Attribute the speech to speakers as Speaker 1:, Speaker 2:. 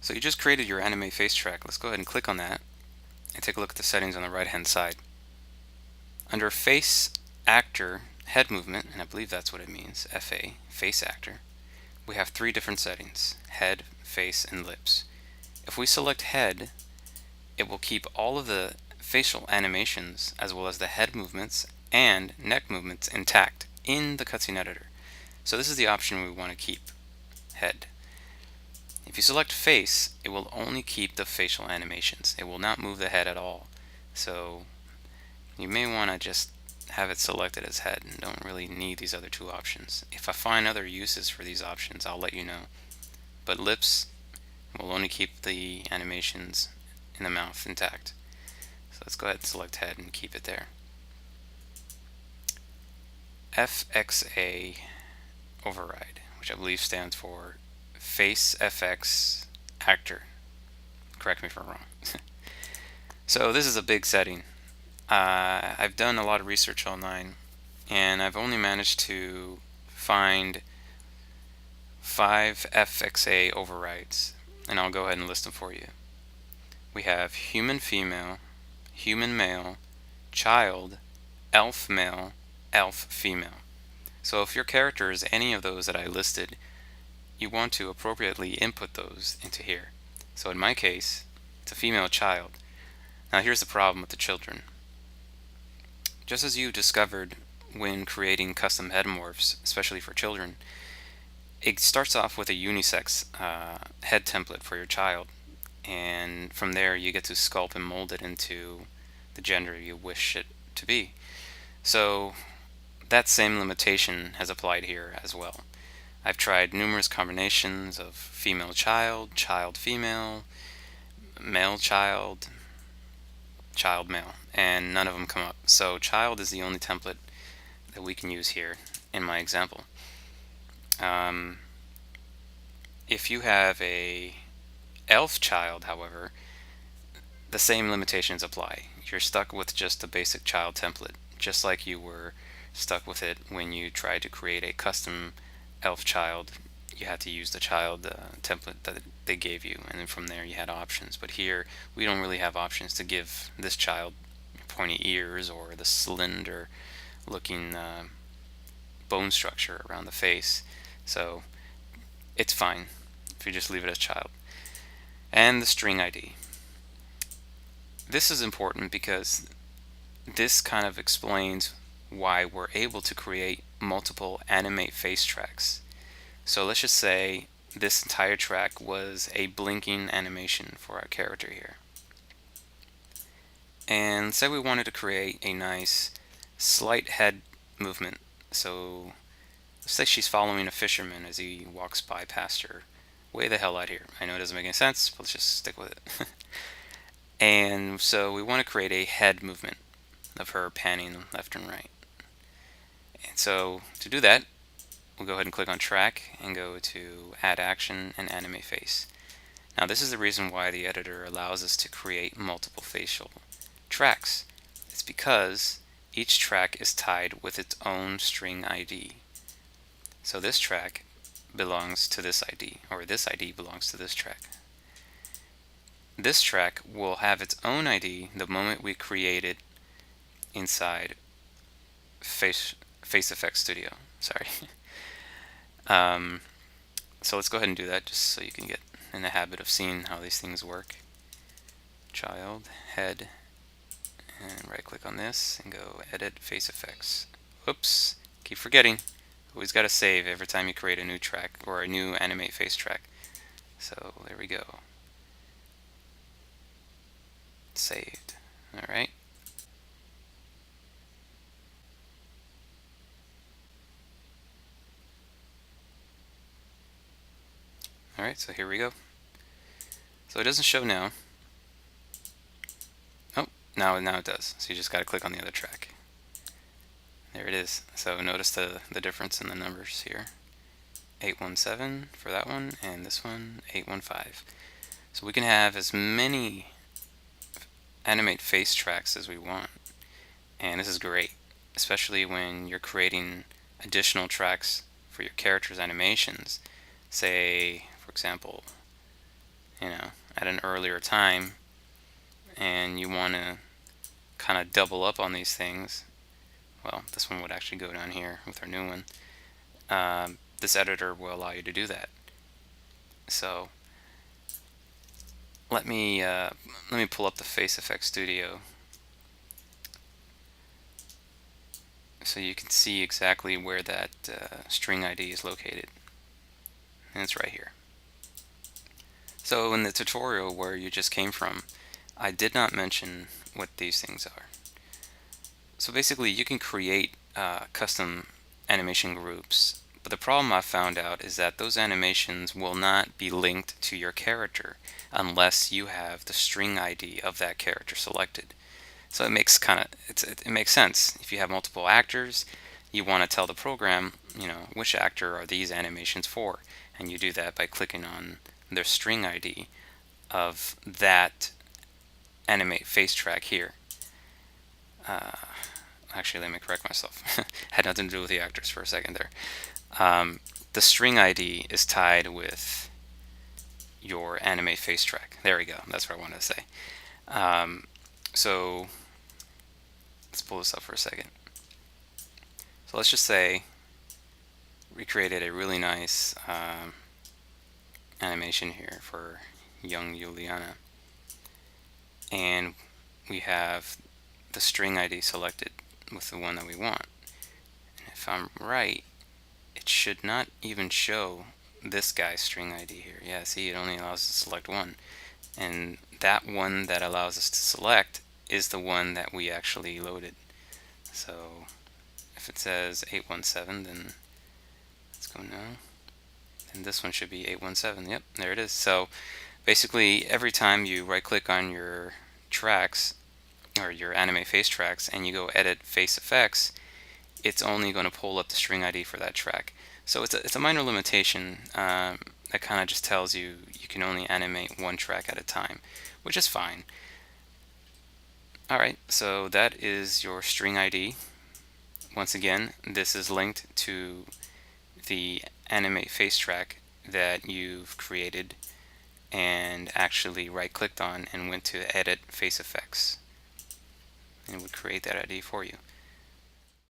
Speaker 1: So you just created your Animate Face track. Let's go ahead and click on that and take a look at the settings on the right hand side. Under Face Actor Head Movement, and I believe that's what it means, FA, Face Actor, we have three different settings: head, face, and lips. If we select head, it will keep all of the facial animations as well as the head movements and neck movements intact in the cutscene editor. So this is the option we want to keep, head. If you select face, it will only keep the facial animations. It will not move the head at all. So you may want to just have it selected as head and don't really need these other two options. If I find other uses for these options, I'll let you know. But lips will only keep the animations in the mouth intact. So let's go ahead and select head and keep it there. FXA override, which I believe stands for Face FX Actor. Correct me if I'm wrong. So this is a big setting. I've done a lot of research online, and I've only managed to find 5 FXA overrides, and I'll go ahead and list them for you. We have human female, human male, child, elf male, elf female. So if your character is any of those that I listed, you want to appropriately input those into here. So in my case, it's a female child. Now here's the problem with the children. Just as you discovered when creating custom head morphs, especially for children, it starts off with a unisex head template for your child, and from there you get to sculpt and mold it into the gender you wish it to be. So that same limitation has applied here as well. I've tried numerous combinations of female child, child female, male child, child male, and none of them come up. So child is the only template that we can use here in my example. If you have a elf child, however, the same limitations apply. You're stuck with just the basic child template, just like you were stuck with it when you tried to create a custom elf child. You had to use the child template that they gave you, and then from there you had options. But here we don't really have options to give this child pointy ears or the slender looking bone structure around the face. So it's fine if you just leave it as child. And the string ID. This is important because this kind of explains why we're able to create multiple Animate Face tracks. So let's just say this entire track was a blinking animation for our character here. And say we wanted to create a nice slight head movement. So let's say she's following a fisherman as he walks by past her. Way the hell out here. I know it doesn't make any sense, but let's just stick with it. And so we want to create a head movement of her panning left and right. And so to do that, we'll go ahead and click on track and go to add action and animate face. Now this is the reason why the editor allows us to create multiple facial tracks. It's because each track is tied with its own string ID. So this track belongs to this ID, or this ID belongs to this track. This track will have its own ID the moment we create it inside Face Effects Studio. Sorry. So let's go ahead and do that just so you can get in the habit of seeing how these things work. Child, head, and right click on this and go edit face effects. Oops, keep forgetting. Always got to save every time you create a new track or a new Animate Face track. So there we go. Saved. Alright. Alright, so here we go. So it doesn't show now. Oh, now it does. So you just got to click on the other track. There it is. So notice the difference in the numbers here. 817 for that one, and this one 815. So we can have as many Animate Face tracks as we want, and this is great, especially when you're creating additional tracks for your character's animations. Say, for example, an earlier time and you want to kind of double up on these things, well, this one would actually go down here with our new one. This editor will allow you to do that. So let me pull up the Face Effects Studio so you can see exactly where that string ID is located. And it's right here. So in the tutorial where you just came from, I did not mention what these things are. So basically you can create custom animation groups, but the problem I found out is that those animations will not be linked to your character unless you have the string ID of that character selected. So it makes it makes sense. If you have multiple actors, you want to tell the program, which actor are these animations for, and you do that by clicking on their string ID of that Animate Face track here. Actually, let me correct myself. Had nothing to do with the actors for a second there. The string ID is tied with your Animate Face track. There we go. That's what I wanted to say. So let's pull this up for a second. So let's just say we created a really nice animation here for young Juliana, and we have the string ID selected with the one that we want. And if I'm right, it should not even show this guy's string ID here. Yeah, see, it only allows us to select one, and that one that allows us to select is the one that we actually loaded. So if it says 817, then let's go now. And this one should be 817. Yep, there it is. So basically, every time you right-click on your tracks or your Animate Face tracks and you go edit Face Effects, it's only going to pull up the string ID for that track. So it's a minor limitation that kind of just tells you you can only animate one track at a time, which is fine. Alright, so that is your string ID. Once again, this is linked to the Animate Face track that you've created and actually right-clicked on and went to Edit Face Effects, and it would create that ID for you.